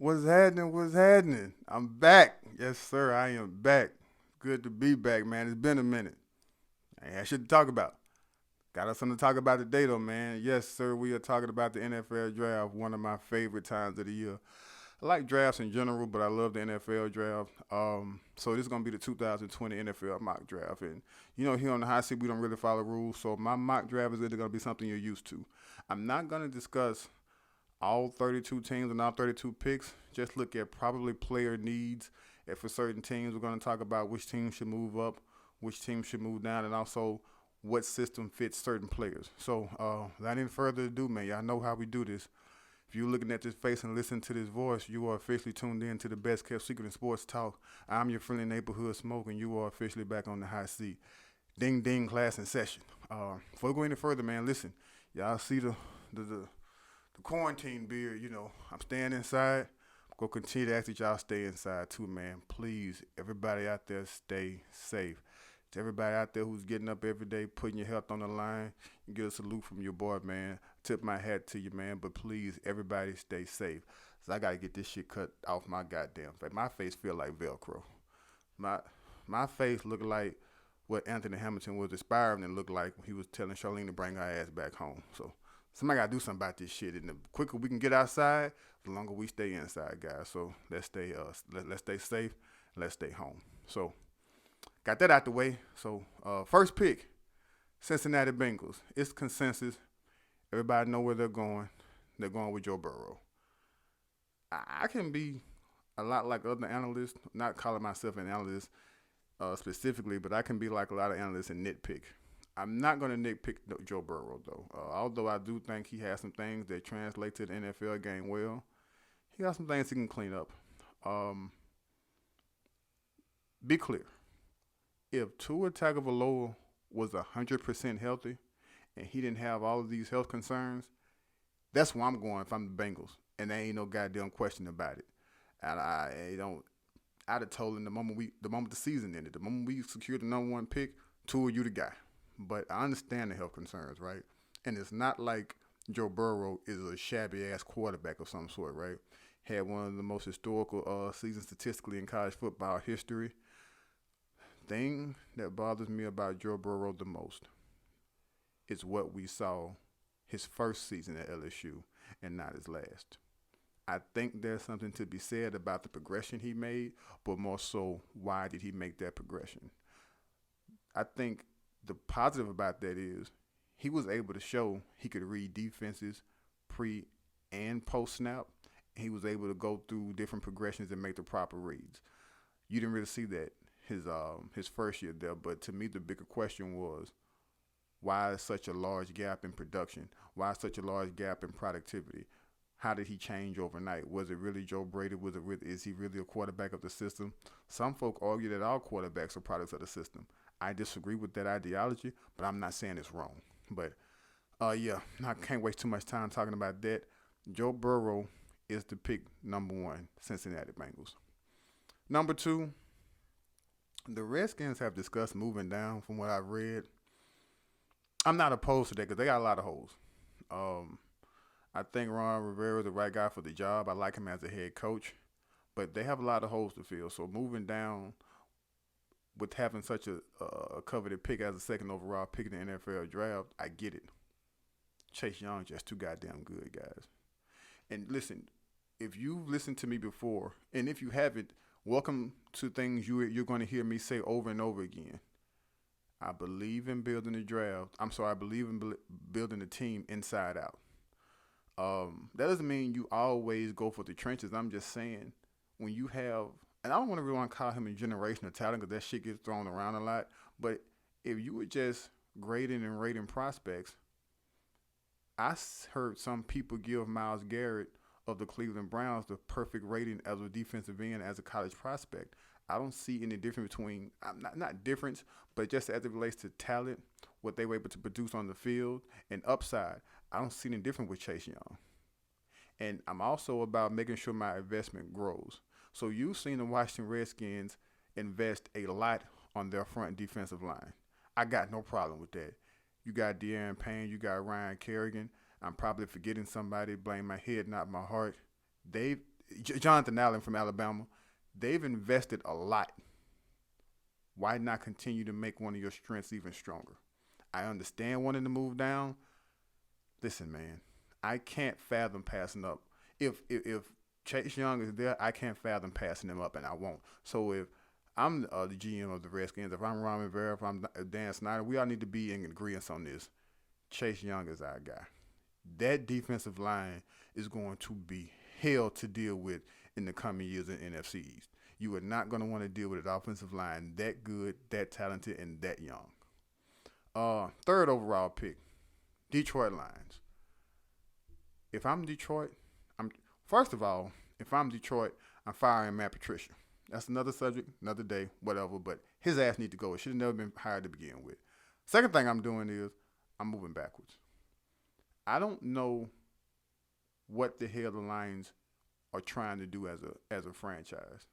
What's happening? What's happening? I'm back. Yes, sir, I am back. Good to be back, man. It's been a minute. I had shit to talk about. Got us something to talk about today, though, man. Yes, sir, we are talking about the NFL draft, one of my favorite times of the year. I like drafts in general, but I love the NFL draft. So this is gonna be the 2020 NFL mock draft, and here on the hot seat we don't really follow rules, so my mock draft is either gonna be something you're used to. I'm not gonna discuss all 32 teams and all 32 picks. Just look at probably player needs. If for certain teams, we're going to talk about which team should move up, which team should move down, and also what system fits certain players. So, without any further ado, man, y'all know how we do this. If you're looking at this face and listening to this voice, you are officially tuned in to the best kept secret in sports talk. I'm your friendly neighborhood smoke, and you are officially back on the hot seat. Ding ding, class in session. Before we go any further, man, listen. Y'all see the quarantine beard, I'm staying inside. Go continue to ask that y'all stay inside too, man. Please, everybody out there, stay safe. To everybody out there who's getting up every day, putting your health on the line, you get a salute from your boy, man. Tip my hat to you, man. But please, everybody, stay safe. So I gotta get this shit cut off my goddamn face. My face feel like Velcro. My my face look like what Anthony Hamilton was aspiring to look like when he was telling Charlene to bring her ass back home. So somebody gotta do something about this shit. And the quicker we can get outside, the longer we stay inside, guys. So let's stay safe. Let's stay home. So got that out the way. So first pick, Cincinnati Bengals. It's consensus. Everybody know where they're going. They're going with Joe Burrow. I can be a lot like other analysts, not calling myself an analyst specifically, but I can be like a lot of analysts and nitpick. I'm not going to nitpick Joe Burrow, though. Although I do think he has some things that translate to the NFL game well, he got some things he can clean up. Um, be clear. If Tua Tagovailoa was 100% healthy and he didn't have all of these health concerns, that's where I'm going if I'm the Bengals. And there ain't no goddamn question about it. And I don't. I'd have told him the moment the season ended, the moment we secured the number one pick, Tua, you the guy. But I understand the health concerns, right? And it's not like Joe Burrow is a shabby ass quarterback of some sort, right? Had one of the most historical seasons statistically in college football history. Thing that bothers me about Joe Burrow the most is what we saw his first season at LSU and not his last. I think there's something to be said about the progression he made, but more so, why did he make that progression? I think the positive about that is he was able to show he could read defenses pre and post snap. He was able to go through different progressions and make the proper reads. You didn't really see that his first year there, but to me the bigger question was why is such a large gap in production? Why such a large gap in productivity? How did he change overnight? Was it really Joe Brady? Is he really a quarterback of the system? Some folk argue that all quarterbacks are products of the system. I disagree with that ideology, but I'm not saying it's wrong. But yeah, I can't waste too much time talking about that. Joe Burrow is the pick number one, Cincinnati Bengals. Number two, the Redskins have discussed moving down from what I've read. I'm not opposed to that because they got a lot of holes. Um, I think Ron Rivera is the right guy for the job. I like him as a head coach, but they have a lot of holes to fill. So moving down with having such a coveted pick as a second overall pick in the NFL draft, I get it. Chase Young just too goddamn good, guys. And listen, if you've listened to me before, and if you haven't, welcome to things you're going to hear me say over and over again. I believe in building the draft. I believe in building the team inside out. That doesn't mean you always go for the trenches. I'm just saying when you have, and I don't want to really want to call him a generational talent because that shit gets thrown around a lot. But if you were just grading and rating prospects, I heard some people give Myles Garrett of the Cleveland Browns the perfect rating as a defensive end as a college prospect. I don't see any difference between not difference, but just as it relates to talent, what they were able to produce on the field, and upside. I don't see any different with Chase Young. And I'm also about making sure my investment grows. So you've seen the Washington Redskins invest a lot on their front defensive line. I got no problem with that. You got De'Aaron Payne, you got Ryan Kerrigan. I'm probably forgetting somebody. Blame my head, not my heart. Jonathan Allen from Alabama. They've invested a lot. Why not continue to make one of your strengths even stronger? I understand wanting to move down. Listen, man, I can't fathom passing up. If Chase Young is there, I can't fathom passing him up, and I won't. So if I'm the GM of the Redskins, if I'm Ron Rivera, if I'm Dan Snyder, we all need to be in agreement on this. Chase Young is our guy. That defensive line is going to be hell to deal with in the coming years in NFC East. You are not going to want to deal with an offensive line that good, that talented, and that young. Third overall pick, Detroit Lions. If I'm Detroit, first of all, if I'm Detroit, I'm firing Matt Patricia. That's another subject, another day, whatever. But his ass need to go. It should have never been hired to begin with. Second thing I'm doing is I'm moving backwards. I don't know what the hell the Lions are trying to do as a franchise.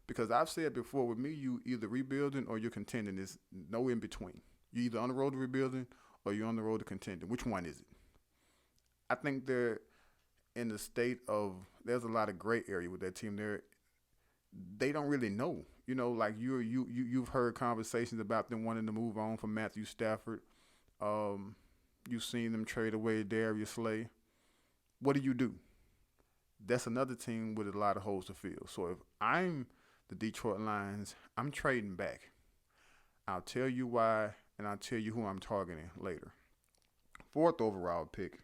Because I've said before, with me, you either rebuilding or you're contending. There's no in between. You're either on the road to rebuilding or you're on the road to contending. Which one is it? I think they're in the state of, there's a lot of gray area with that team. They don't really know. You know, like you've heard conversations about them wanting to move on from Matthew Stafford. You've seen them trade away Darius Slay. What do? That's another team with a lot of holes to fill. So if I'm the Detroit Lions, I'm trading back. I'll tell you why, and I'll tell you who I'm targeting later. Fourth overall pick,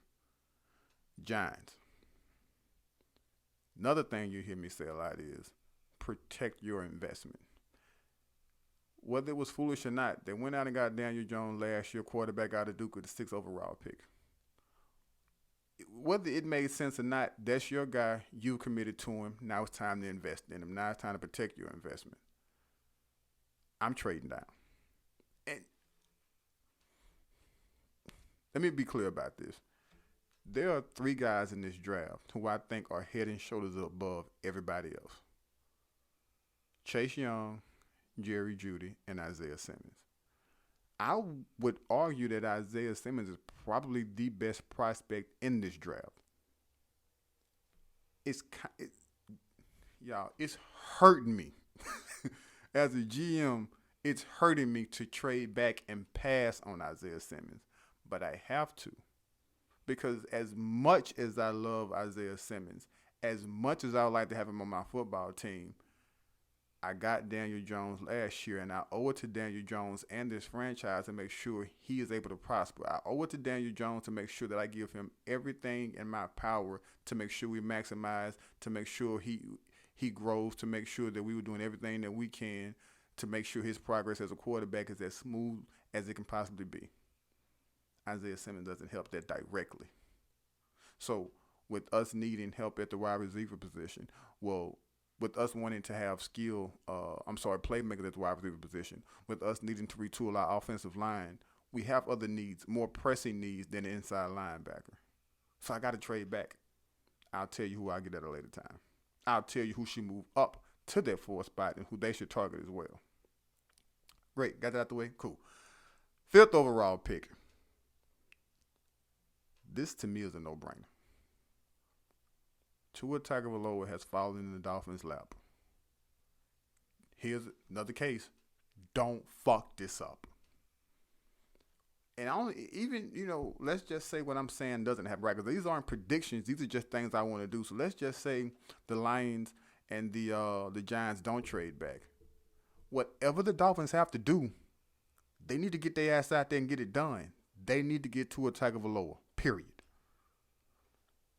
Giants. Another thing you hear me say a lot is protect your investment. Whether it was foolish or not, they went out and got Daniel Jones last year, quarterback out of Duke with the 6th overall pick. Whether it made sense or not, that's your guy. You committed to him. Now it's time to invest in him. Now it's time to protect your investment. I'm trading down. And let me be clear about this. There are 3 guys in this draft who I think are head and shoulders above everybody else. Chase Young, Jerry Jeudy, and Isaiah Simmons. I would argue that Isaiah Simmons is probably the best prospect in this draft. It's hurting me. As a GM, it's hurting me to trade back and pass on Isaiah Simmons. But I have to. Because as much as I love Isaiah Simmons, as much as I would like to have him on my football team, I got Daniel Jones last year, and I owe it to Daniel Jones and this franchise to make sure he is able to prosper. I owe it to Daniel Jones to make sure that I give him everything in my power to make sure we maximize, to make sure he grows, to make sure that we were doing everything that we can to make sure his progress as a quarterback is as smooth as it can possibly be. Isaiah Simmons doesn't help that directly. So with us needing help at the wide receiver position, with us wanting to have playmakers at the wide receiver position, with us needing to retool our offensive line, we have other needs, more pressing needs than an inside linebacker. So I got to trade back. I'll tell you who I get at a later time. I'll tell you who should move up to that 4th spot and who they should target as well. Great. Got that out the way? Cool. 5th overall pick. This to me is a no-brainer. Tua Tagovailoa has fallen in the Dolphins' lap. Here's another case. Don't fuck this up. And let's just say what I'm saying doesn't happen, right? Because these aren't predictions. These are just things I want to do. So let's just say the Lions and the Giants don't trade back. Whatever the Dolphins have to do, they need to get their ass out there and get it done. They need to get Tua Tagovailoa, period.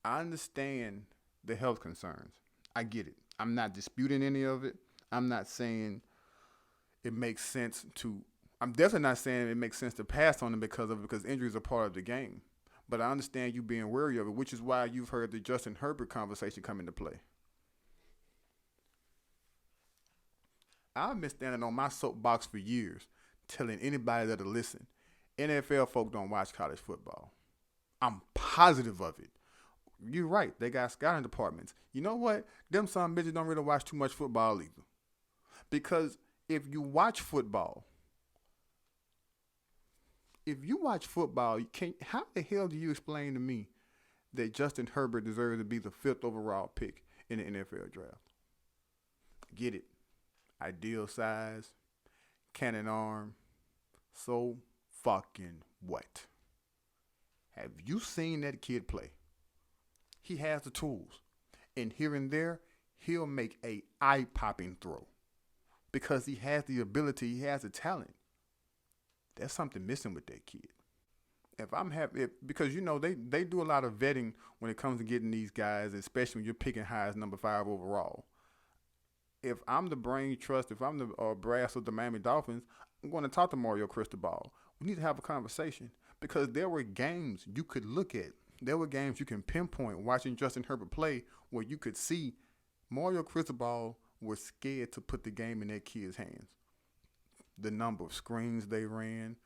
I understand the health concerns. I get it. I'm not disputing any of it. I'm not saying it makes sense to – I'm definitely not saying it makes sense to pass on him because injuries are part of the game. But I understand you being wary of it, which is why you've heard the Justin Herbert conversation come into play. I've been standing on my soapbox for years telling anybody that'll listen, NFL folk don't watch college football. I'm positive of it. You're right. They got scouting departments. You know what? Them some bitches don't really watch too much football either. Because if you watch football, how the hell do you explain to me that Justin Herbert deserves to be the 5th overall pick in the NFL draft. Get it? Ideal size, cannon arm. So fucking what? Have you seen that kid play? He has the tools. And here and there, he'll make a eye-popping throw. Because he has the ability, he has the talent. There's something missing with that kid. Because they do a lot of vetting when it comes to getting these guys, especially when you're picking high as number 5 overall. If I'm the brain trust, if I'm the brass of the Miami Dolphins, I'm going to talk to Mario Cristobal. We need to have a conversation because there were games you could look at. There were games you can pinpoint watching Justin Herbert play where you could see Mario Cristobal was scared to put the game in that kid's hands. The number of screens they ran,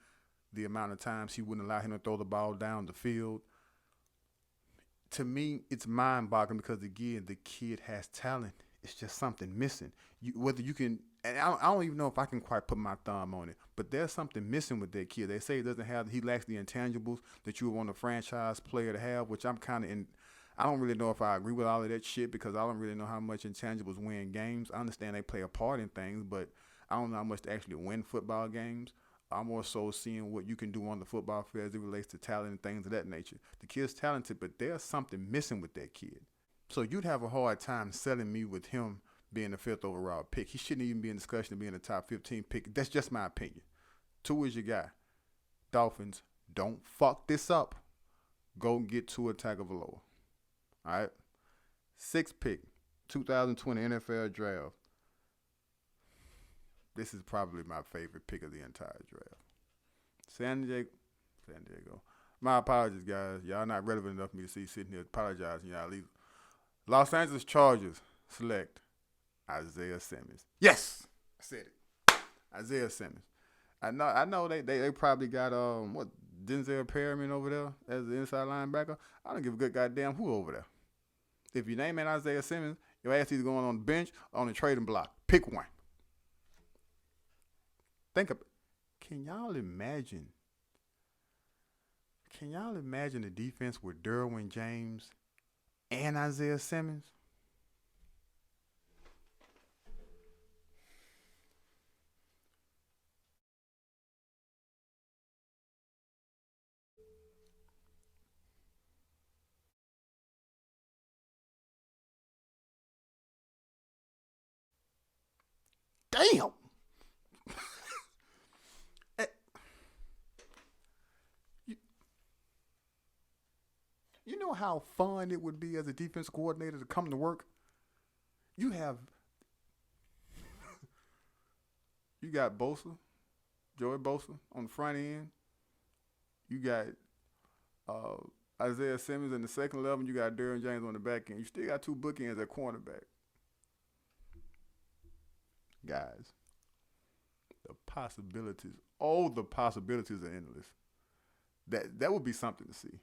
the amount of times he wouldn't allow him to throw the ball down the field. To me, it's mind-boggling because, again, the kid has talent. It's just something missing. I don't even know if I can quite put my thumb on it, but there's something missing with that kid. They say he lacks the intangibles that you would want a franchise player to have, which I'm kind of in. I don't really know if I agree with all of that shit because I don't really know how much intangibles win games. I understand they play a part in things, but I don't know how much to actually win football games. I'm more so seeing what you can do on the football field as it relates to talent and things of that nature. The kid's talented, but there's something missing with that kid. So you'd have a hard time selling me with him being the 5th overall pick. He shouldn't even be in discussion of being a top 15 pick. That's just my opinion. Tua is your guy. Dolphins, don't fuck this up. Go get Tua Tagovailoa. All right? 6th pick, 2020 NFL draft. This is probably my favorite pick of the entire draft. San Diego. My apologies, guys. Y'all not relevant enough for me to see sitting here apologizing. Y'all leave. Los Angeles Chargers select Isaiah Simmons. Yes, I said it. Isaiah Simmons. I know they probably got Denzel Perryman over there as the inside linebacker. I don't give a good goddamn who over there. If your name ain't Isaiah Simmons, your ass either going on the bench or on the trading block. Pick one. Think of it. Can y'all imagine the defense with Derwin James and Isaiah Simmons? Damn. You know how fun it would be as a defense coordinator to come to work? You got Bosa, Joey Bosa on the front end. You got Isaiah Simmons in the second level. You got Derwin James on the back end. You still got 2 bookends at cornerback. Guys, the possibilities are endless. That would be something to see.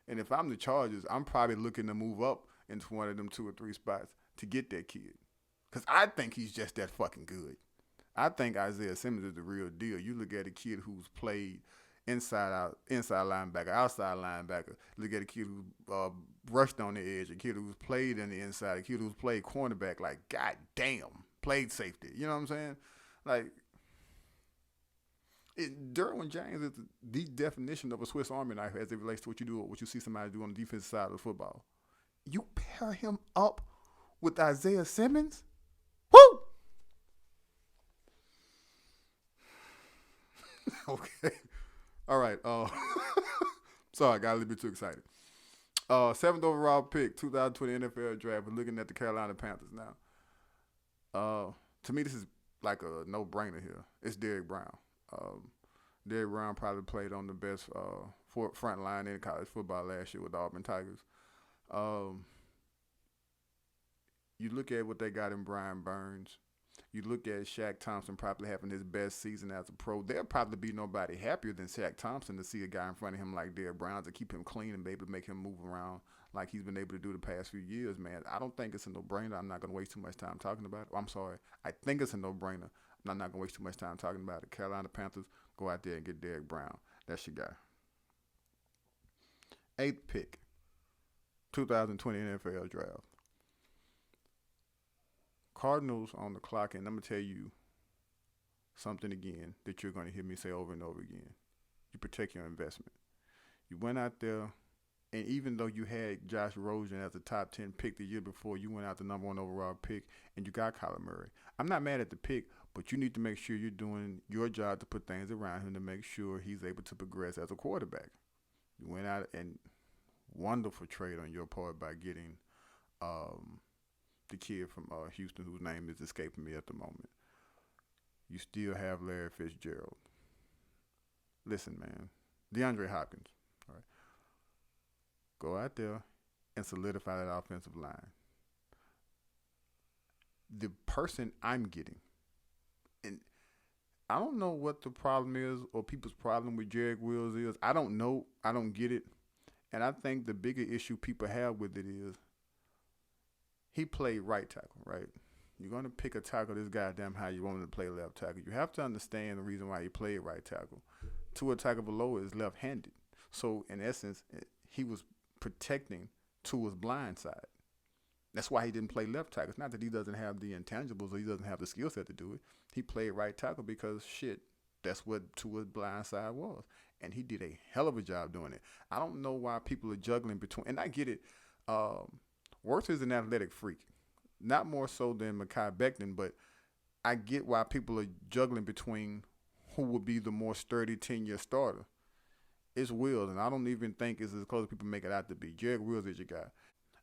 And if I'm the Chargers, I'm probably looking to move up into one of them 2 or 3 spots to get that kid. Because I think he's just that fucking good. I think Isaiah Simmons is the real deal. You look at a kid who's played inside linebacker, outside linebacker. Look at a kid who rushed on the edge, a kid who's played in the inside, a kid who's played cornerback. Like, god damn, played safety. You know what I'm saying? Like, Derwin James is the definition of a Swiss Army knife as it relates to what you see somebody do on the defensive side of the football. You pair him up with Isaiah Simmons? Woo! Okay. All right. Sorry, I got a little bit too excited. 7th overall pick, 2020 NFL draft. We're looking at the Carolina Panthers now. To me, this is like a no-brainer here. It's Derrick Brown. Derrick Brown probably played on the best front line in college football last year with the Auburn Tigers. You look at what they got in Brian Burns. You look at Shaq Thompson probably having his best season as a pro. There'll probably be nobody happier than Shaq Thompson to see a guy in front of him like Derrick Brown to keep him clean and be able to make him move around like he's been able to do the past few years, man. I don't think it's a no-brainer. I'm not going to waste too much time talking about it. I'm sorry. I think it's a no-brainer. I'm not going to waste too much time talking about it. Carolina Panthers, go out there and get Derrick Brown. That's your guy. 8th pick, 2020 NFL draft. Cardinals on the clock, and I'm gonna tell you something again that you're gonna hear me say over and over again. You protect your investment. You went out there, and even though you had Josh Rosen as a top 10 pick the year before, you went out the number one overall pick, and you got Kyler Murray. I'm not mad at the pick, but you need to make sure you're doing your job to put things around him to make sure he's able to progress as a quarterback. You went out and wonderful trade on your part by getting the kid from Houston whose name is escaping me at the moment. You still have Larry Fitzgerald. Listen, man, DeAndre Hopkins. All right, go out there and solidify that offensive line. The person I'm getting, and I don't know what the problem is or people's problem with Jared Wills is. I don't know. I don't get it. And I think the bigger issue people have with it is he played right tackle, right? You're going to pick a tackle this goddamn how you want him to play left tackle. You have to understand the reason why he played right tackle. Tua Tagovailoa is left-handed. So, in essence, he was protecting Tua's blind side. That's why he didn't play left tackle. It's not that he doesn't have the intangibles or he doesn't have the skill set to do it. He played right tackle because, that's what Tua's blind side was. And he did a hell of a job doing it. I don't know why people are juggling between, and I get it. Wirfs is an athletic freak. Not more so than Mekhi Becton, but I get why people are juggling between who would be the more sturdy 10-year starter. It's Wills, and I don't even think it's as close as people make it out to be. Jared Wills is your guy.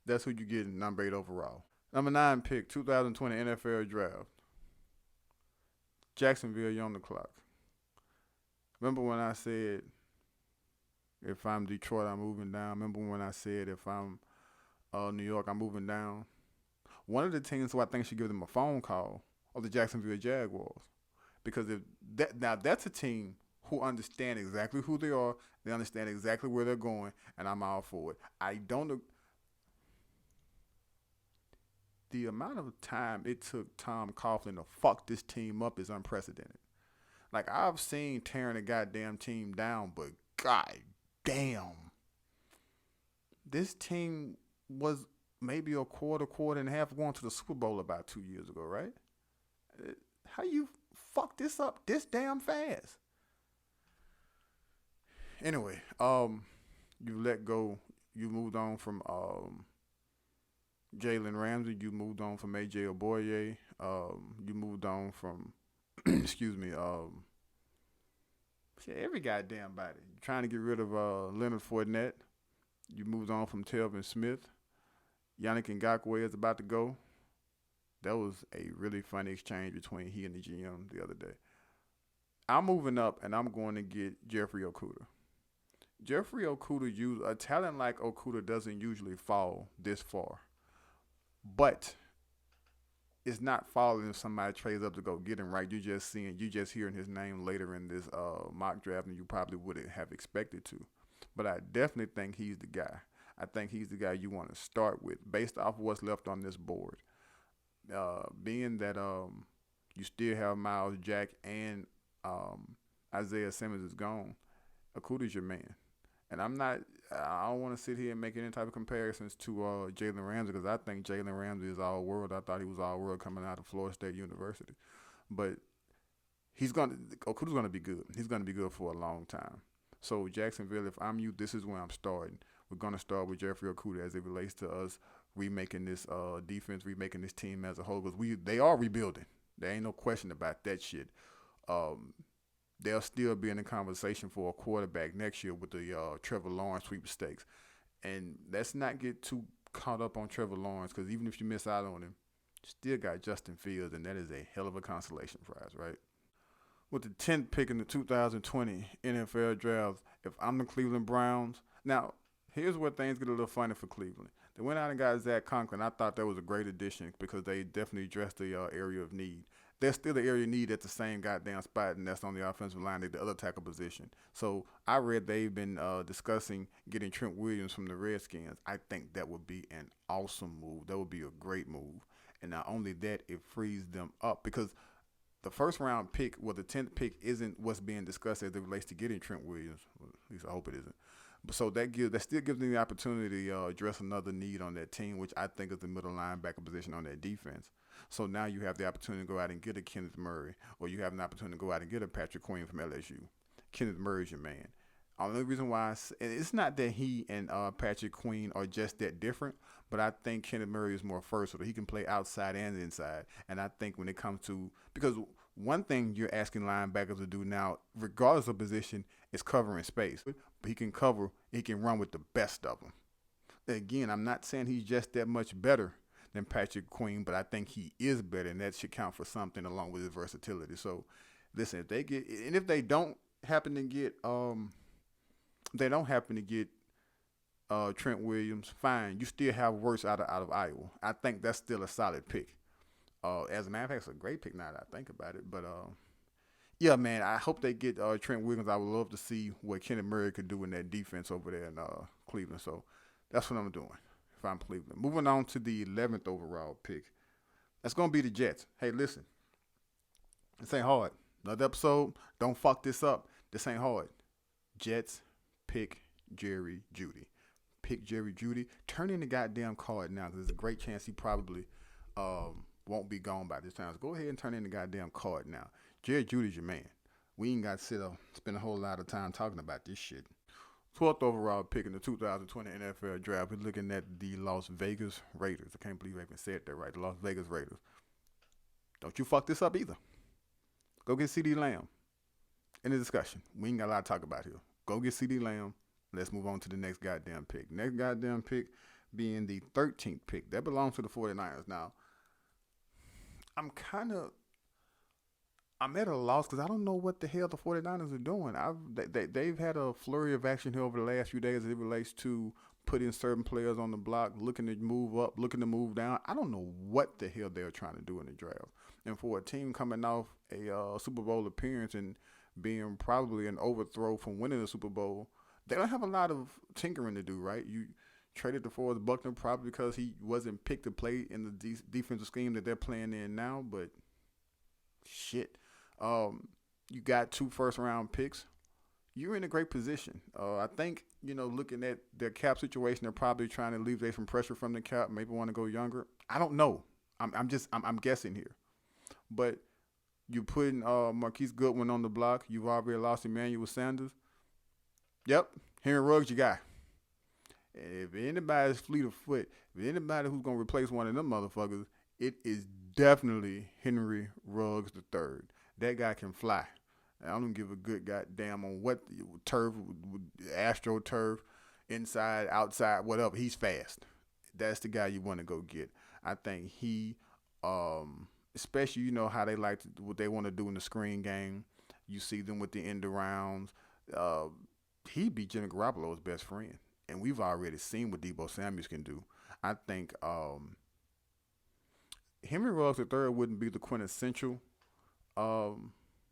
That's who you get in number 8 overall. Number 9 pick, 2020 NFL Draft. Jacksonville, you're on the clock. Remember when I said, if I'm Detroit, I'm moving down? Remember when I said, if I'm New York, I'm moving down? One of the teams who I think should give them a phone call are the Jacksonville Jaguars. Because that's a team who understand exactly who they are, they understand exactly where they're going, and I'm all for it. The amount of time it took Tom Coughlin to fuck this team up is unprecedented. Like, I've seen tearing a goddamn team down, but god damn. This team was maybe a quarter and a half going to the Super Bowl about 2 years ago, right? How you fuck this up this damn fast? Anyway, you let go. You moved on from Jalen Ramsey. You moved on from AJ Oboye. You moved on from, excuse me, every goddamn body. You're trying to get rid of Leonard Fournette. You moved on from Telvin Smith. Yannick Ngakoue is about to go. That was a really funny exchange between he and the GM the other day. I'm moving up, and I'm going to get Jeffrey Okudah. Jeffrey Okudah, a talent like Okudah doesn't usually fall this far. But it's not falling if somebody trades up to go get him, right? You just hearing his name later in this mock draft than you probably wouldn't have expected to. But I definitely think he's the guy. I think he's the guy you want to start with based off of what's left on this board. Being that you still have Miles Jack and Isaiah Simmons is gone, Okudah's your man. And I don't want to sit here and make any type of comparisons to Jalen Ramsey because I think Jalen Ramsey is all world. I thought he was all world coming out of Florida State University. But Okudah's going to be good. He's going to be good for a long time. So Jacksonville, if I'm you, this is where I'm starting. We're going to start with Jeffrey Okudah as it relates to us remaking this defense, remaking this team as a whole. Because they are rebuilding. There ain't no question about that shit. They'll still be in the conversation for a quarterback next year with the Trevor Lawrence sweepstakes. And let's not get too caught up on Trevor Lawrence because even if you miss out on him, you still got Justin Fields, and that is a hell of a consolation prize, right? With the 10th pick in the 2020 NFL Draft, if I'm the Cleveland Browns, now here's where things get a little funny for Cleveland. They went out and got Zach Conklin. I thought that was a great addition because they definitely addressed the area of need. There's still the area of need at the same goddamn spot, and that's on the offensive line at the other tackle position. So I read they've been discussing getting Trent Williams from the Redskins. I think that would be an awesome move. That would be a great move. And not only that, it frees them up because the first round pick, the 10th pick, isn't what's being discussed as it relates to getting Trent Williams. At least I hope it isn't. So that still gives them the opportunity to address another need on that team, which I think is the middle linebacker position on that defense. So now you have the opportunity to go out and get a Kenneth Murray, or you have an opportunity to go out and get a Patrick Queen from LSU. Kenneth Murray's your man. Only reason why it's not that he and Patrick Queen are just that different, but I think Kenneth Murray is more versatile. He can play outside and inside, and I think when it comes to because one thing you're asking linebackers to do now, regardless of position, is covering space. But he can cover, he can run with the best of them. Again, I'm not saying he's just that much better than Patrick Queen, but I think he is better, and that should count for something along with his versatility. So, listen, if they get, and if they don't happen to get, Trent Williams, fine. You still have worse out of Iowa. I think that's still a solid pick. As a matter of fact, it's a great pick now that I think about it. But yeah, man, I hope they get Trent Williams. I would love to see what Kenneth Murray could do in that defense over there in Cleveland. So that's what I'm doing if I'm Cleveland. Moving on to the 11th overall pick. That's going to be the Jets. Hey, listen, this ain't hard. Another episode, don't fuck this up. This ain't hard. Jets pick Jerry Jeudy. Pick Jerry Jeudy. Turn in the goddamn card now because there's a great chance he probably won't be gone by this time. So go ahead and turn in the goddamn card now. Jerry Jeudy's your man. We ain't got to spend a whole lot of time talking about this shit. 12th overall pick in the 2020 NFL Draft. We're looking at the Las Vegas Raiders. I can't believe I even said that right. The Las Vegas Raiders. Don't you fuck this up either. Go get CeeDee Lamb. In the discussion. We ain't got a lot to talk about here. Go get CeeDee Lamb. Let's move on to the next goddamn pick. Next goddamn pick being the 13th pick. That belongs to the 49ers. Now, I'm at a loss because I don't know what the hell the 49ers are doing. They've had a flurry of action here over the last few days as it relates to putting certain players on the block, looking to move up, looking to move down. I don't know what the hell they're trying to do in the draft. And for a team coming off a Super Bowl appearance and being probably an overthrow from winning the Super Bowl, they don't have a lot of tinkering to do, right? You traded DeForest Buckner probably because he wasn't picked to play in the defensive scheme that they're playing in now, but shit. You got 2 first-round picks. You're in a great position. I think, looking at their cap situation, they're probably trying to alleviate some pressure from the cap, maybe want to go younger. I don't know. I'm guessing here. But you're putting Marquise Goodwin on the block. You've already lost Emmanuel Sanders. Yep, Henry Ruggs, your guy. If anybody's fleet of foot, if anybody who's going to replace one of them motherfuckers, it is definitely Henry Ruggs III. That guy can fly. I don't give a good goddamn on what turf, AstroTurf, inside, outside, whatever. He's fast. That's the guy you want to go get. I think he, especially how they like to, what they want to do in the screen game. You see them with the end arounds. He beat Jimmy Garoppolo's best friend, and we've already seen what Deebo Samuels can do. I think Henry Ruggs III wouldn't be the quintessential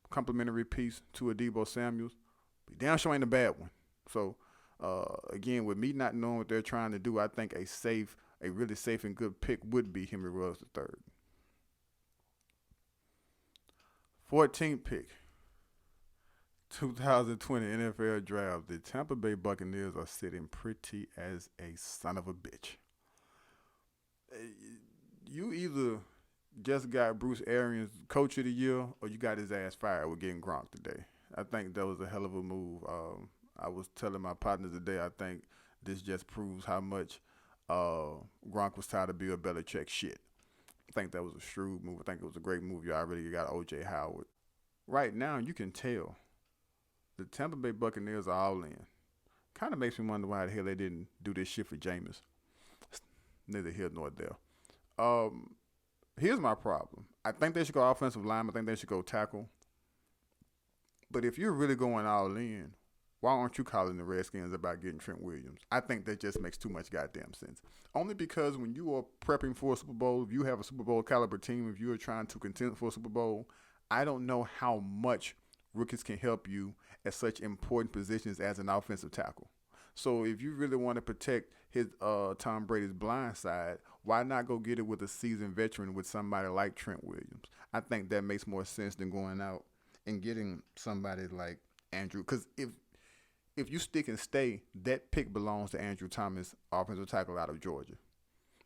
complimentary piece to a Deebo Samuels, but damn sure ain't a bad one. So again, with me not knowing what they're trying to do, I think a really safe and good pick would be Henry Ruggs III. 14th pick. 2020 NFL Draft. The Tampa Bay Buccaneers are sitting pretty as a son of a bitch. You either just got Bruce Arians Coach of the Year or you got his ass fired with getting Gronk today. I think that was a hell of a move. I was telling my partners today, I think this just proves how much Gronk was tired of Bill Belichick shit. I think that was a shrewd move. I think it was a great move. You already got O.J. Howard. Right now, you can tell the Tampa Bay Buccaneers are all in. Kind of makes me wonder why the hell they didn't do this shit for Jameis. Neither here nor there. Here's my problem. I think they should go offensive line. I think they should go tackle. But if you're really going all in, why aren't you calling the Redskins about getting Trent Williams? I think that just makes too much goddamn sense. Only because when you are prepping for a Super Bowl, if you have a Super Bowl caliber team, if you are trying to contend for a Super Bowl, I don't know how much rookies can help you at such important positions as an offensive tackle. So if you really want to protect his Tom Brady's blind side, why not go get it with a seasoned veteran with somebody like Trent Williams? I think that makes more sense than going out and getting somebody like Andrew. Because if you stick and stay, that pick belongs to Andrew Thomas, offensive tackle out of Georgia.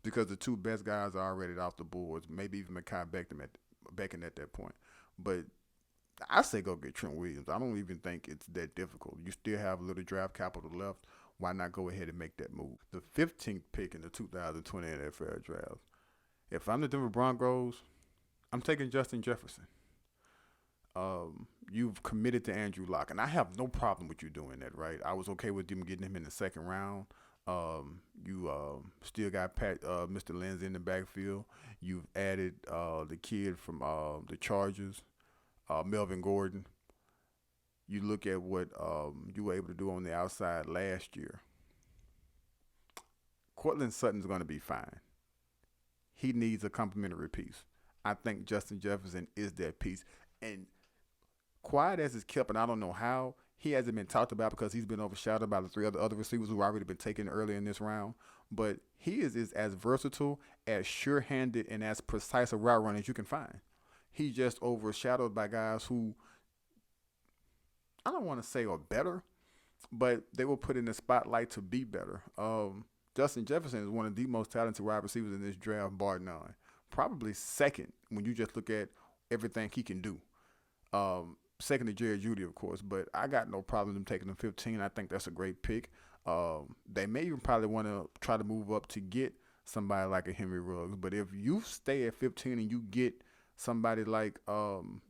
because the two best guys are already off the boards. Maybe even Mekhi Becton at that point. But I say go get Trent Williams. I don't even think it's that difficult. You still have a little draft capital left. Why not go ahead and make that move? The 15th pick in the 2020 NFL Draft. If I'm the Denver Broncos, I'm taking Justin Jefferson. You've committed to Andrew Luck, and I have no problem with you doing that, right? I was okay with them getting him in the second round. You still got Mr. Lindsay in the backfield. You've added the kid from the Chargers, Melvin Gordon. You look at what you were able to do on the outside last year. Cortland Sutton's going to be fine. He needs a complimentary piece. I think Justin Jefferson is that piece. And quiet as it's kept, and I don't know how, he hasn't been talked about because he's been overshadowed by the three other receivers who have already been taken early in this round. But he is as versatile, as sure-handed, and as precise a route runner as you can find. He's just overshadowed by guys who, I don't want to say are better, but they were put in the spotlight to be better. Justin Jefferson is one of the most talented wide receivers in this draft, bar none. Probably second when you just look at everything he can do. Second to Jerry Jeudy, of course, but I got no problem them taking him 15. I think that's a great pick. They may even probably want to try to move up to get somebody like a Henry Ruggs. But if you stay at 15 and you get somebody like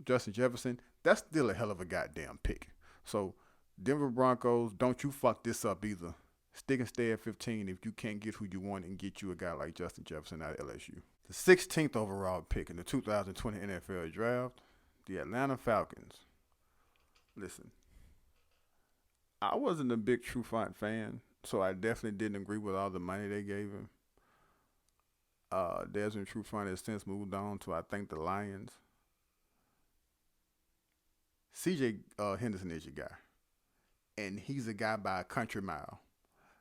Justin Jefferson, that's still a hell of a goddamn pick. So Denver Broncos, don't you fuck this up either. Stick and stay at 15 if you can't get who you want and get you a guy like Justin Jefferson out of LSU. The 16th overall pick in the 2020 NFL Draft, the Atlanta Falcons. Listen, I wasn't a big Trufant fan, so I definitely didn't agree with all the money they gave him. Desmond Trufant has since moved on to, I think, the Lions. C.J. Henderson is your guy, and he's a guy by a country mile.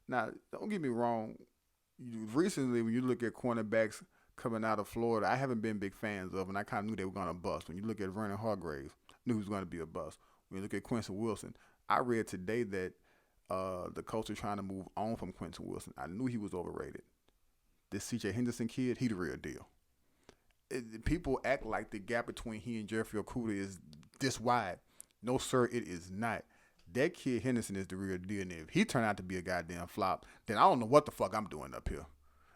Now, don't get me wrong. Recently, when you look at cornerbacks coming out of Florida, I haven't been big fans of, and I kind of knew they were going to bust. When you look at Vernon Hargreaves, knew he was going to be a bust. When you look at Quentin Wilson, I read today that the Colts are trying to move on from Quentin Wilson. I knew he was overrated. This C.J. Henderson kid, he the real deal. People act like the gap between he and Jeffrey Okudah is this wide. No, sir, it is not. That kid Henderson is the real deal. And if he turned out to be a goddamn flop, then I don't know what the fuck I'm doing up here.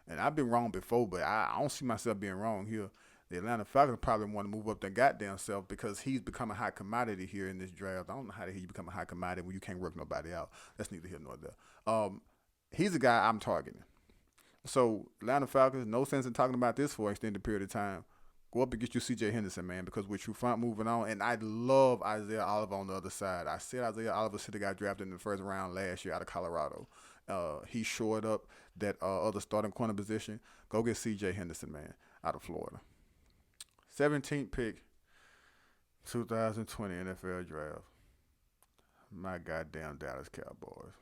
And I've been wrong before, but I don't see myself being wrong here. The Atlanta Falcons probably want to move up their goddamn self because he's become a hot commodity here in this draft. I don't know how the hell you become a hot commodity when you can't work nobody out. That's neither here nor there. He's a guy I'm targeting. So Atlanta Falcons, no sense in talking about this for an extended period of time. Go up and get you C.J. Henderson, man, because with Trufant moving on, and I love Isaiah Oliver on the other side. I said Isaiah Oliver should have got drafted in the first round last year out of Colorado. He shored up that other starting corner position. Go get C.J. Henderson, man, out of Florida. 17th pick, 2020 NFL Draft. My goddamn Dallas Cowboys.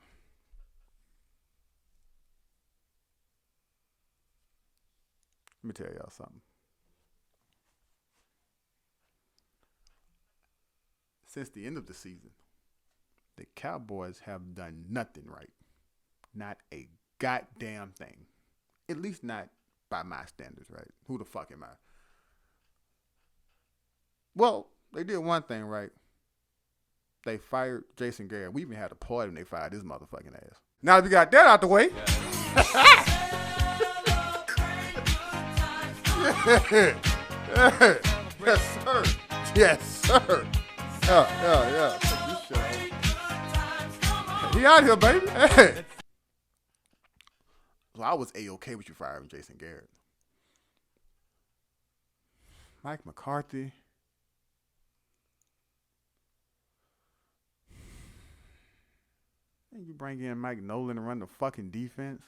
Let me tell y'all something. Since the end of the season, the Cowboys have done nothing right. Not a goddamn thing. At least not by my standards, right? Who the fuck am I? Well, they did one thing right. They fired Jason Garrett. We even had a party when they fired his motherfucking ass. Now that we got that out the way. Yes, sir. Yes, sir. Yeah. Check this shit out. He out here, baby. Hey. So I was A-okay with you firing Jason Garrett. Mike McCarthy. And you bring in Mike Nolan to run the fucking defense.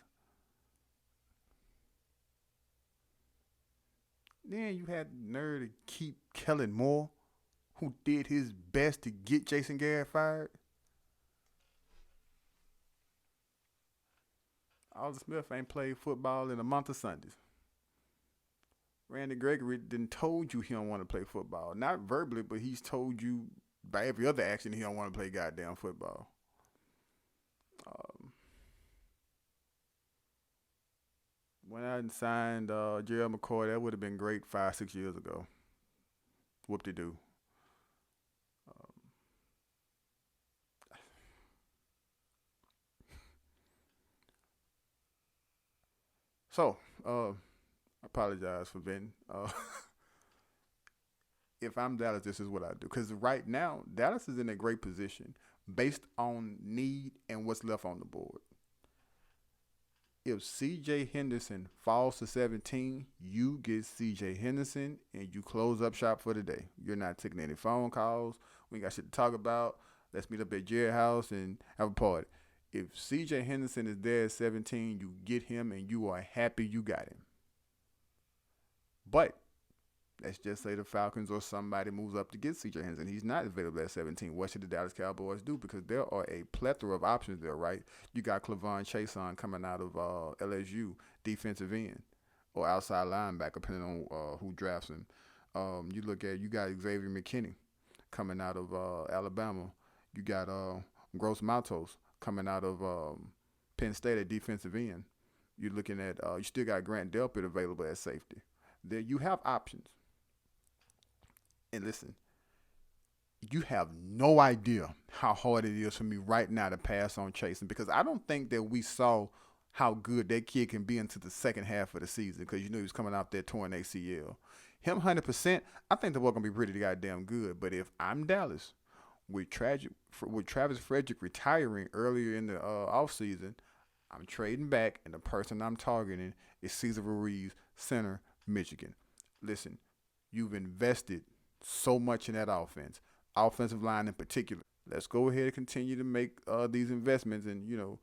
Then you had the nerve to keep Kellen Moore, who did his best to get Jason Garrett fired. Alden Smith ain't played football in a month of Sundays. Randy Gregory done told you he don't want to play football. Not verbally, but he's told you by every other action he don't want to play goddamn football. went out and signed Gerald McCoy. That would have been great 5, 6 years ago. Whoop de doo. So, I apologize for venting. If I'm Dallas, this is what I do. Because right now, Dallas is in a great position based on need and what's left on the board. If CJ Henderson falls to 17, you get CJ Henderson and you close up shop for the day. You're not taking any phone calls. We ain't got shit to talk about. Let's meet up at Jared's house and have a party. If CJ Henderson is there at 17, you get him and you are happy you got him. But let's just say the Falcons or somebody moves up to get C.J. Henderson. He's not available at 17. What should the Dallas Cowboys do? Because there are a plethora of options there, right? You got Clavon Chason coming out of LSU, defensive end or outside linebacker, depending on who drafts him. You got Xavier McKinney coming out of Alabama. You got Gross Matos coming out of Penn State at defensive end. You're looking at you still got Grant Delpit available at safety. There you have options. And listen, you have no idea how hard it is for me right now to pass on Chasen because I don't think that we saw how good that kid can be into the second half of the season because he was coming out there torn ACL. Him 100%, I think the work going to be pretty goddamn good. But if I'm Dallas, with Travis Frederick retiring earlier in the offseason, I'm trading back, and the person I'm targeting is Cesar Ruiz, center, Michigan. Listen, you've invested so much in that offensive line in particular. Let's go ahead and continue to make these investments and,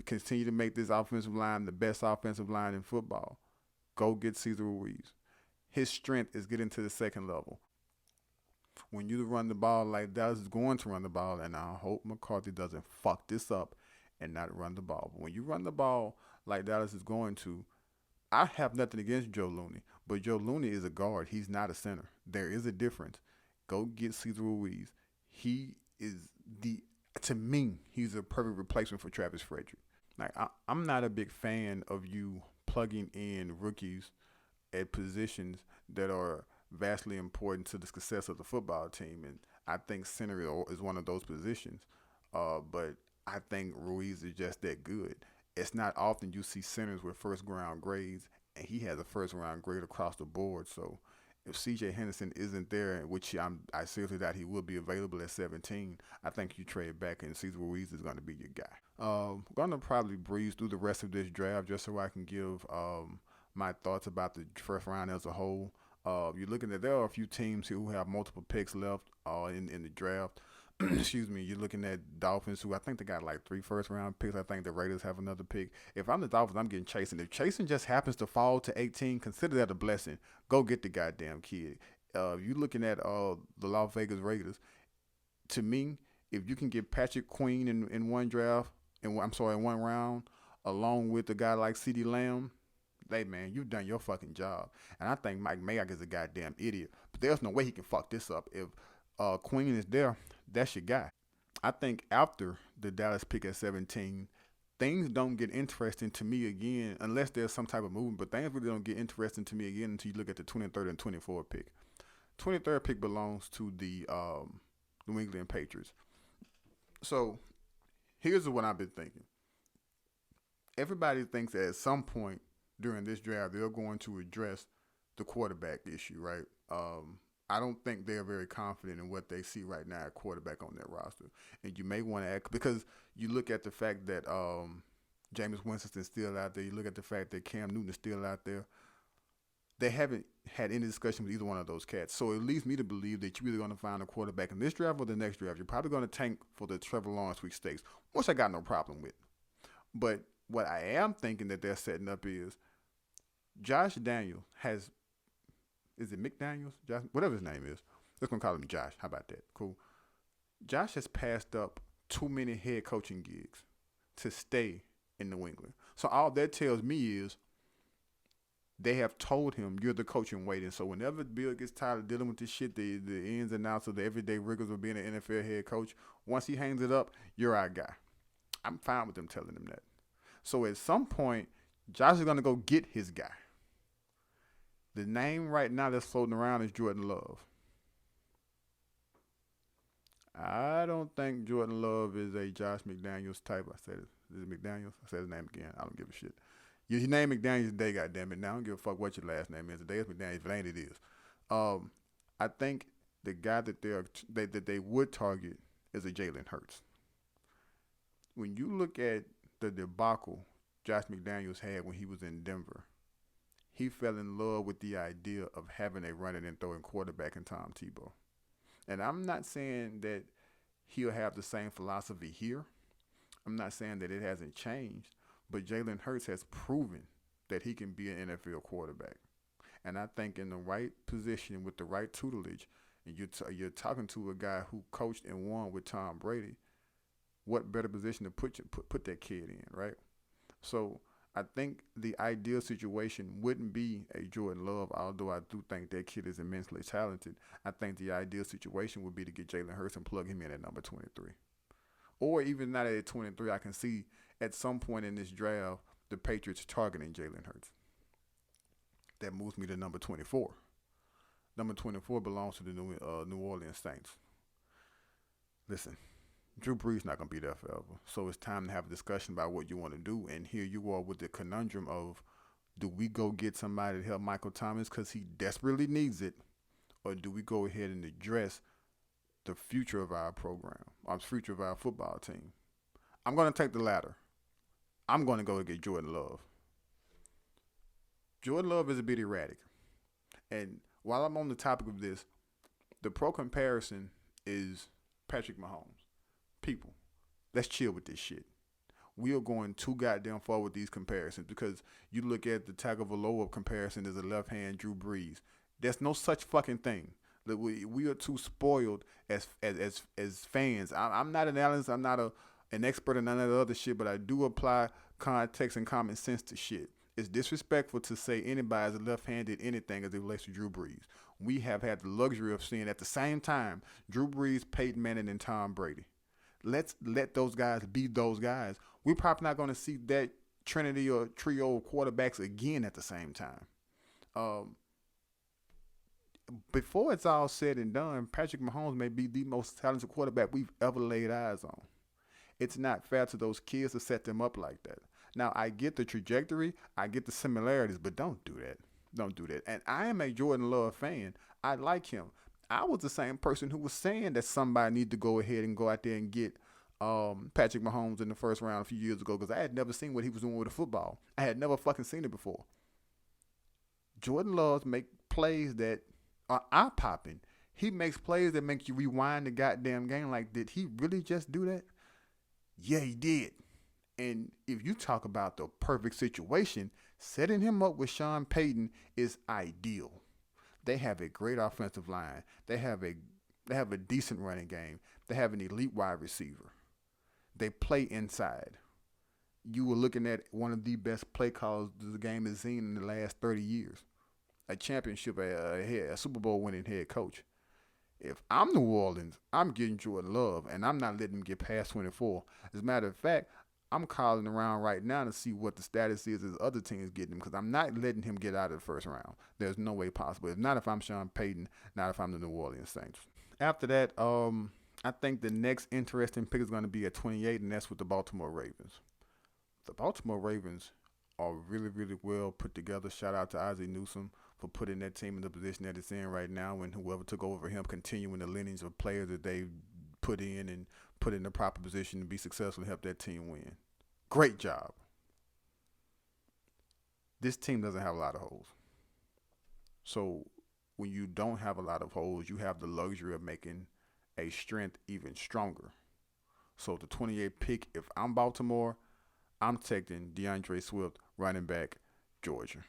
continue to make this offensive line the best offensive line in football. Go get Cesar Ruiz. His strength is getting to the second level. When you run the ball like Dallas is going to run the ball, and I hope McCarthy doesn't fuck this up and not run the ball. But when you run the ball like Dallas is going to, I have nothing against Joe Looney, but Joe Looney is a guard. He's not a center. There is a difference. Go get Cesar Ruiz. He is to me, he's a perfect replacement for Travis Frederick. Like I'm not a big fan of you plugging in rookies at positions that are vastly important to the success of the football team, and I think center is one of those positions. But I think Ruiz is just that good. It's not often you see centers with first round grades, and he has a first round grade across the board. So if C.J. Henderson isn't there, which I seriously doubt he will be available at 17, I think you trade back and Cesar Ruiz is going to be your guy. I'm going to probably breeze through the rest of this draft just so I can give my thoughts about the first round as a whole. You're looking at there are a few teams who have multiple picks left in the draft. Excuse me, you're looking at Dolphins, who I think they got like 3 first-round picks. I think the Raiders have another pick. If I'm the Dolphins, I'm getting Chasen. If Chasen just happens to fall to 18, consider that a blessing. Go get the goddamn kid. You're looking at the Las Vegas Raiders. To me, if you can get Patrick Queen in one draft, in one round, along with a guy like CeeDee Lamb, hey, man, you've done your fucking job. And I think Mike Mayock is a goddamn idiot. But there's no way he can fuck this up. If Queen is there, that's your guy. I think after the Dallas pick at 17, things don't get interesting to me again unless there's some type of movement. But things really don't get interesting to me again until you look at the 23rd and 24th pick. 23rd pick belongs to the New England Patriots. So here's what I've been thinking. Everybody thinks that at some point during this draft they're going to address the quarterback issue, right? I don't think they're very confident in what they see right now at quarterback on their roster. And you may want to add, because you look at the fact that Jameis Winston's still out there. You look at the fact that Cam Newton is still out there. They haven't had any discussion with either one of those cats. So it leads me to believe that you're either going to find a quarterback in this draft or the next draft. You're probably going to tank for the Trevor Lawrence sweepstakes, which I got no problem with. But what I am thinking that they're setting up is Josh Daniels has – is it McDaniels? Josh, whatever his name is. Let's going to call him Josh. How about that? Cool. Josh has passed up too many head coaching gigs to stay in New England. So all that tells me is they have told him you're the coach in waiting. So whenever Bill gets tired of dealing with this shit, the ins and outs of the everyday rigors of being an NFL head coach, once he hangs it up, you're our guy. I'm fine with them telling him that. So at some point, Josh is going to go get his guy. The name right now that's floating around is Jordan Love. I don't think Jordan Love is a Josh McDaniels type. I said it. Is it McDaniels? I said his name again. I don't give a shit. Your name McDaniels today, goddammit. Now I don't give a fuck what your last name is. Today is McDaniels. If it ain't, it is. I think the guy that they would target is a Jalen Hurts. When you look at the debacle Josh McDaniels had when he was in Denver, he fell in love with the idea of having a running and throwing quarterback in Tom Tebow. And I'm not saying that he'll have the same philosophy here. I'm not saying that it hasn't changed, but Jalen Hurts has proven that he can be an NFL quarterback. And I think in the right position with the right tutelage, and you're talking to a guy who coached and won with Tom Brady, what better position to put that kid in, right? So I think the ideal situation wouldn't be a Jordan Love, although I do think that kid is immensely talented. I think the ideal situation would be to get Jalen Hurts and plug him in at number 23. Or even not at 23, I can see at some point in this draft the Patriots targeting Jalen Hurts. That moves me to number 24. Number 24 belongs to the New Orleans Saints. Listen, Drew Brees not going to be there forever. So it's time to have a discussion about what you want to do. And here you are with the conundrum of, do we go get somebody to help Michael Thomas because he desperately needs it? Or do we go ahead and address the future of our program, our future of our football team? I'm going to take the latter. I'm going to go get Jordan Love. Jordan Love is a bit erratic. And while I'm on the topic of this, the pro comparison is Patrick Mahomes. People, let's chill with this shit. We are going too goddamn far with these comparisons because you look at the Tagovailoa comparison as a left hand Drew Brees. There's no such fucking thing. We are too spoiled as fans. I'm not an analyst. I'm not an expert in none of the other shit, but I do apply context and common sense to shit. It's disrespectful to say anybody is a left-handed anything as it relates to Drew Brees. We have had the luxury of seeing at the same time Drew Brees, Peyton Manning, and Tom Brady. Let's let those guys be those guys. We're probably not going to see that trinity or trio of quarterbacks again at the same time. Before it's all said and done, Patrick Mahomes may be the most talented quarterback we've ever laid eyes on. It's not fair to those kids to set them up like that. Now, I get the trajectory, I get the similarities, but don't do that. Don't do that. And I am a Jordan Love fan. I like him. I was the same person who was saying that somebody need to go ahead and go out there and get Patrick Mahomes in the first round a few years ago because I had never seen what he was doing with the football. I had never fucking seen it before. Jordan Love make plays that are eye-popping. He makes plays that make you rewind the goddamn game like, did he really just do that? Yeah, he did. And if you talk about the perfect situation, setting him up with Sean Payton is ideal. They have a great offensive line. They have a decent running game. They have an elite wide receiver. They play inside. You were looking at one of the best play calls the game has seen in the last 30 years. A championship, a Super Bowl winning head coach. If I'm New Orleans, I'm getting Jordan Love, and I'm not letting him get past 24. As a matter of fact, I'm calling around right now to see what the status is as other teams getting him because I'm not letting him get out of the first round. There's no way possible. If not if I'm Sean Payton, not if I'm the New Orleans Saints. After that, I think the next interesting pick is going to be at 28, and that's with the Baltimore Ravens. The Baltimore Ravens are really, really well put together. Shout out to Ozzie Newsome for putting that team in the position that it's in right now, and whoever took over him continuing the lineage of players that they put in and put in the proper position to be successful and help that team win. Great job. This team doesn't have a lot of holes. So when you don't have a lot of holes, you have the luxury of making a strength even stronger. So the 28th pick, if I'm Baltimore, I'm taking DeAndre Swift, running back, Georgia.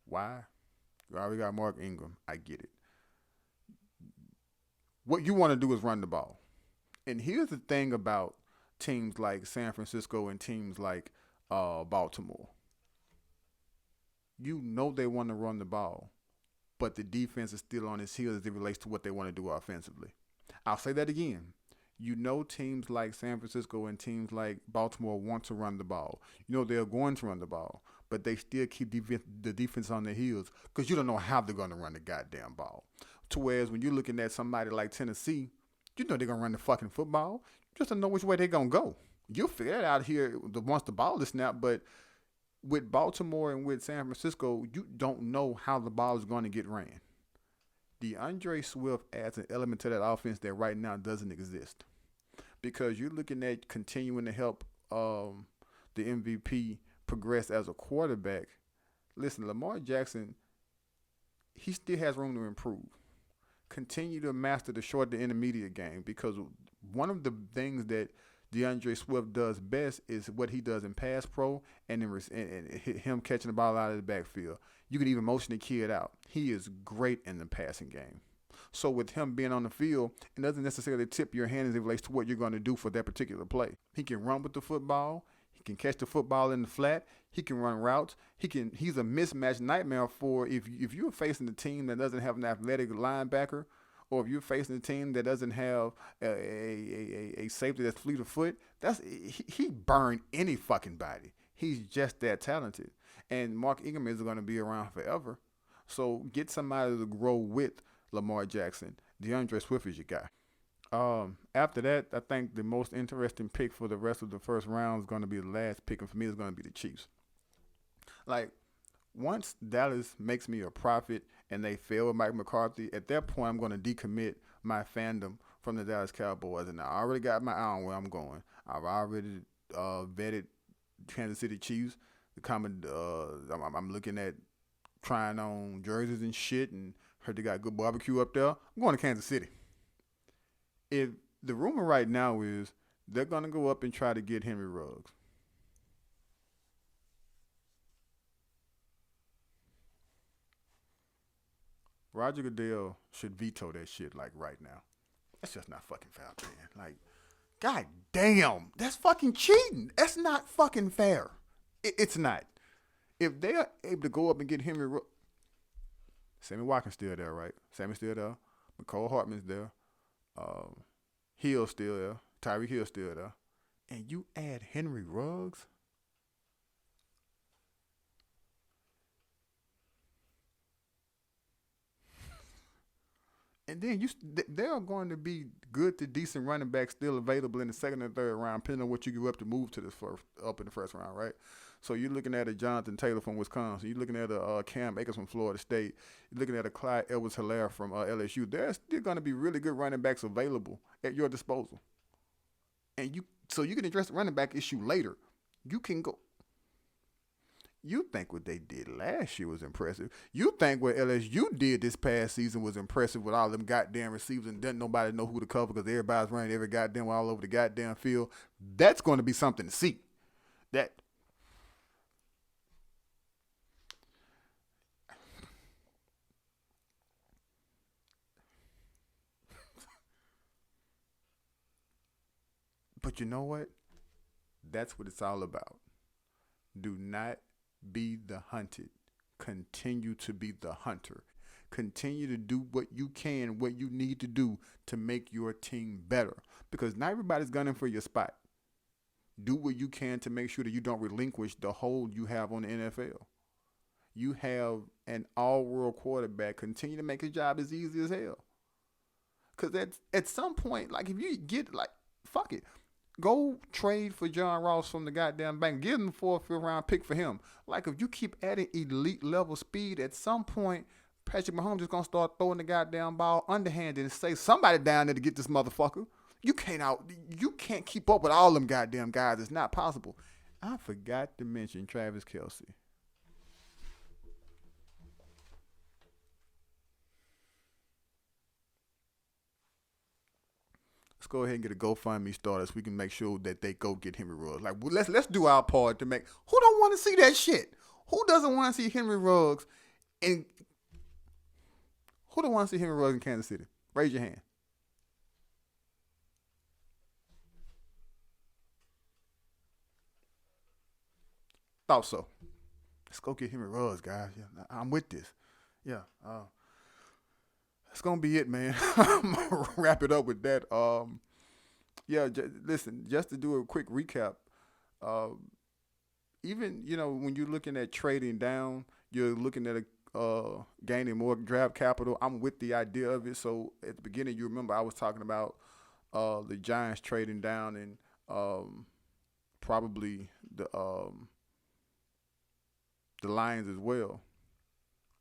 Why? You already got Mark Ingram. I get it. What you want to do is run the ball. And here's the thing about teams like San Francisco and teams like Baltimore. You know they want to run the ball, but the defense is still on its heels as it relates to what they want to do offensively. I'll say that again. You know teams like San Francisco and teams like Baltimore want to run the ball. You know they're going to run the ball, but they still keep the defense on their heels because you don't know how they're going to run the goddamn ball. To whereas when you're looking at somebody like Tennessee, you know they're going to run the fucking football. You just don't know which way they're going to go. You'll figure that out here once the ball is snapped, but with Baltimore and with San Francisco, you don't know how the ball is going to get ran. DeAndre Swift adds an element to that offense that right now doesn't exist. Because you're looking at continuing to help the MVP progress as a quarterback. Listen, Lamar Jackson, he still has room to improve. Continue to master the short to intermediate game because one of the things that DeAndre Swift does best is what he does in pass pro and him catching the ball out of the backfield. You can even motion the kid out. He is great in the passing game. So with him being on the field, it doesn't necessarily tip your hand as it relates to what you're going to do for that particular play. He can run with the football. He can catch the football in the flat. He can run routes. He's a mismatch nightmare for if you're facing a team that doesn't have an athletic linebacker, or if you're facing a team that doesn't have a safety that's fleet of foot. He burned any fucking body. He's just that talented. And Mark Ingram is going to be around forever. So get somebody to grow with Lamar Jackson. DeAndre Swift is your guy. After that, I think the most interesting pick for the rest of the first round is going to be the last pick, and for me, it's going to be the Chiefs. Like, once Dallas makes me a profit and they fail with Mike McCarthy, at that point, I'm going to decommit my fandom from the Dallas Cowboys. And I already got my eye on where I'm going. I've already vetted Kansas City Chiefs. I'm looking at trying on jerseys and shit, and heard they got good barbecue up there. I'm going to Kansas City. If the rumor right now is they're going to go up and try to get Henry Ruggs. Roger Goodell should veto that shit like right now. That's just not fucking fair, man. Like, god damn, that's fucking cheating. That's not fucking fair. It's not. If they are able to go up and get Henry Ruggs, Sammy Watkins still there, right? Sammy's still there. McCole Hartman's there. Hill's still there. Tyreek Hill's still there. And you add Henry Ruggs? And then there are going to be good to decent running backs still available in the second and third round, depending on what you give up to move to the up in the first round, right? So you're looking at a Jonathan Taylor from Wisconsin. You're looking at a Cam Akers from Florida State. You're looking at a Clyde Edwards-Helaire from LSU. There's still going to be really good running backs available at your disposal. And so you can address the running back issue later. You can go. You think what they did last year was impressive. You think what LSU did this past season was impressive with all them goddamn receivers and doesn't nobody know who to cover because everybody's running every goddamn all over the goddamn field. That's going to be something to see. That. But you know what? That's what it's all about. Do not be the hunted. Continue to be the hunter. Continue to do what you can, what you need to do to make your team better. Because not everybody's gunning for your spot. Do what you can to make sure that you don't relinquish the hold you have on the NFL. You have an all-world quarterback. Continue to make his job as easy as hell. Because at some point, like if you get like, fuck it. Go trade for John Ross from the goddamn bank. Give him the 4th, 5th round pick for him. Like, if you keep adding elite level speed, at some point, Patrick Mahomes is going to start throwing the goddamn ball underhanded and say, somebody down there to get this motherfucker. You can't keep up with all them goddamn guys. It's not possible. I forgot to mention Travis Kelce. Let's go ahead and get a GoFundMe started so we can make sure that they go get Henry Ruggs. Like, let's do our part to make. Who don't want to see that shit? Who doesn't want to see Henry Ruggs in? Who don't want to see Henry Ruggs in Kansas City? Raise your hand. Thought so. Let's go get Henry Ruggs, guys. Yeah, I'm with this. Yeah. That's gonna be it, man. I'm gonna wrap it up with that. Yeah, listen, just to do a quick recap, uh, even when you're looking at trading down, you're looking at gaining more draft capital. I'm with the idea of it. So at the beginning, you remember I was talking about the Giants trading down and probably the Lions as well.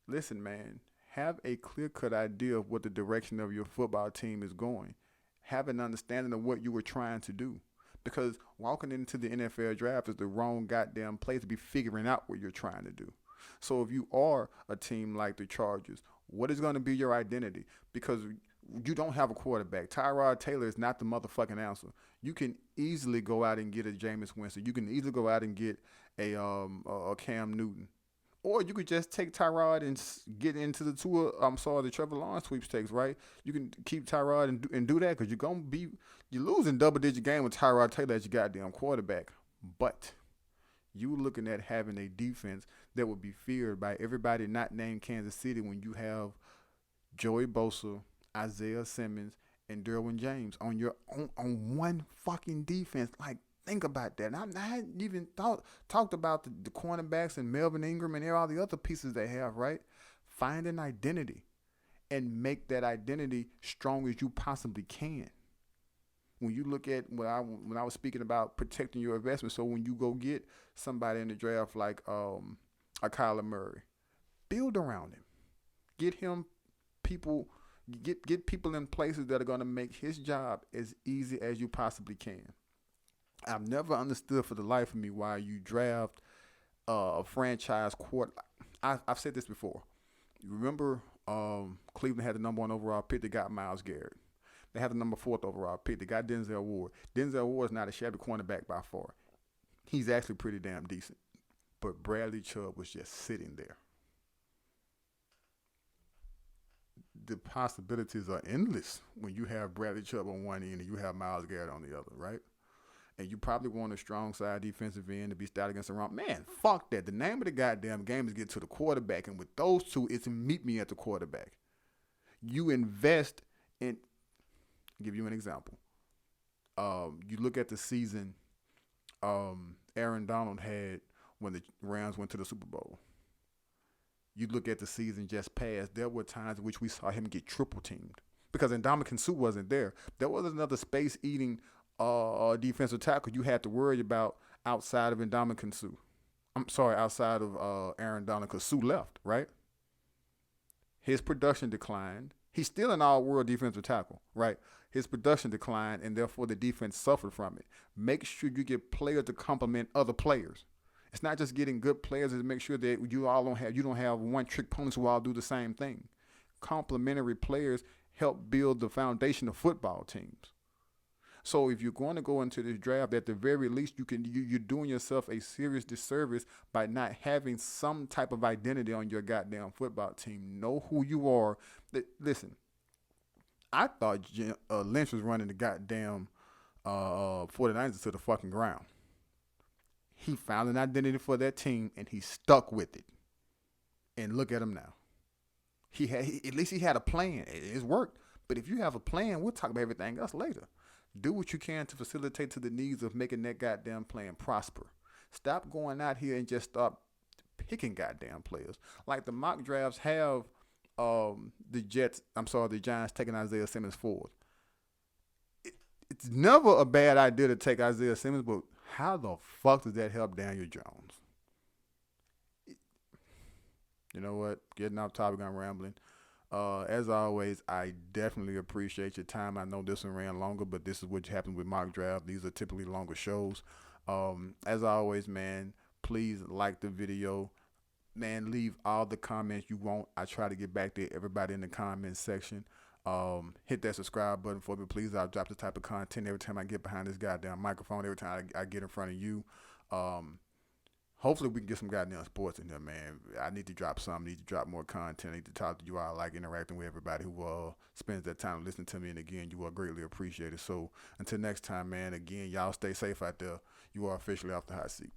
Listen, man, have a clear cut idea of what the direction of your football team is going. Have an understanding of what you were trying to do. Because walking into the NFL draft is the wrong goddamn place to be figuring out what you're trying to do. So if you are a team like the Chargers, what is going to be your identity? Because you don't have a quarterback. Tyrod Taylor is not the motherfucking answer. You can easily go out and get a Jameis Winston. You can easily go out and get a Cam Newton. Or you could just take Tyrod and get into the Trevor Lawrence sweepstakes, right? You can keep Tyrod and do that because you're losing double-digit game with Tyrod Taylor as your goddamn quarterback. But you looking at having a defense that would be feared by everybody not named Kansas City when you have Joey Bosa, Isaiah Simmons, and Derwin James on your on one fucking defense. Like, think about that. And I hadn't even talked about the cornerbacks and Melvin Ingram and all the other pieces they have, right? Find an identity and make that identity strong as you possibly can. When you look at when I was speaking about protecting your investment, so when you go get somebody in the draft like a Kyler Murray, build around him. Get him people get people in places that are going to make his job as easy as you possibly can. I've never understood for the life of me why you draft a franchise quarter. I've said this before. You remember Cleveland had the number 1 overall pick. They got Myles Garrett. They had the number 4th overall pick. They got Denzel Ward. Denzel Ward is not a shabby cornerback by far. He's actually pretty damn decent. But Bradley Chubb was just sitting there. The possibilities are endless when you have Bradley Chubb on one end and you have Myles Garrett on the other, right? And you probably want a strong side defensive end to be stout against the run. Man, fuck that. The name of the goddamn game is get to the quarterback. And with those two, it's meet me at the quarterback. You invest in, I'll give you an example. You look at the season Aaron Donald had when the Rams went to the Super Bowl. You look at the season just past, there were times in which we saw him get triple teamed because Ndamukong Suh wasn't there. There was another space-eating defensive tackle you had to worry about outside of Ndamukong Suh. Outside of Aaron Donald, because Suh left, right? His production declined. He's still an all-world defensive tackle, right? His production declined, and therefore the defense suffered from it. Make sure you get players to complement other players. It's not just getting good players, it's make sure that you don't have one-trick ponies who all do the same thing. Complementary players help build the foundation of football teams. So if you're going to go into this draft, at the very least, you're doing yourself a serious disservice by not having some type of identity on your goddamn football team. Know who you are. Listen, I thought Lynch was running the goddamn 49ers to the fucking ground. He found an identity for that team, and he stuck with it. And look at him now. At least he had a plan. It's worked. But if you have a plan, we'll talk about everything else later. Do what you can to facilitate to the needs of making that goddamn plan prosper. Stop going out here and just start picking goddamn players. Like the mock drafts have the Giants taking Isaiah Simmons forward. It's never a bad idea to take Isaiah Simmons, but how the fuck does that help Daniel Jones? You know what? Getting off topic, I'm rambling. As always, I definitely appreciate your time. I know this one ran longer, but this is what happens with mock draft. These are typically longer shows. As always, man, please like the video. Man, leave all the comments you want. I try to get back to everybody in the comments section. Hit that subscribe button for me, please. I'll drop the type of content every time I get behind this goddamn microphone, every time I get in front of you. Hopefully we can get some goddamn sports in there, man. I need to drop something. I need to drop more content. I need to talk to you. I like interacting with everybody who spends their time listening to me. And again, you are greatly appreciated. So until next time, man, again, y'all stay safe out there. You are officially off the hot seat.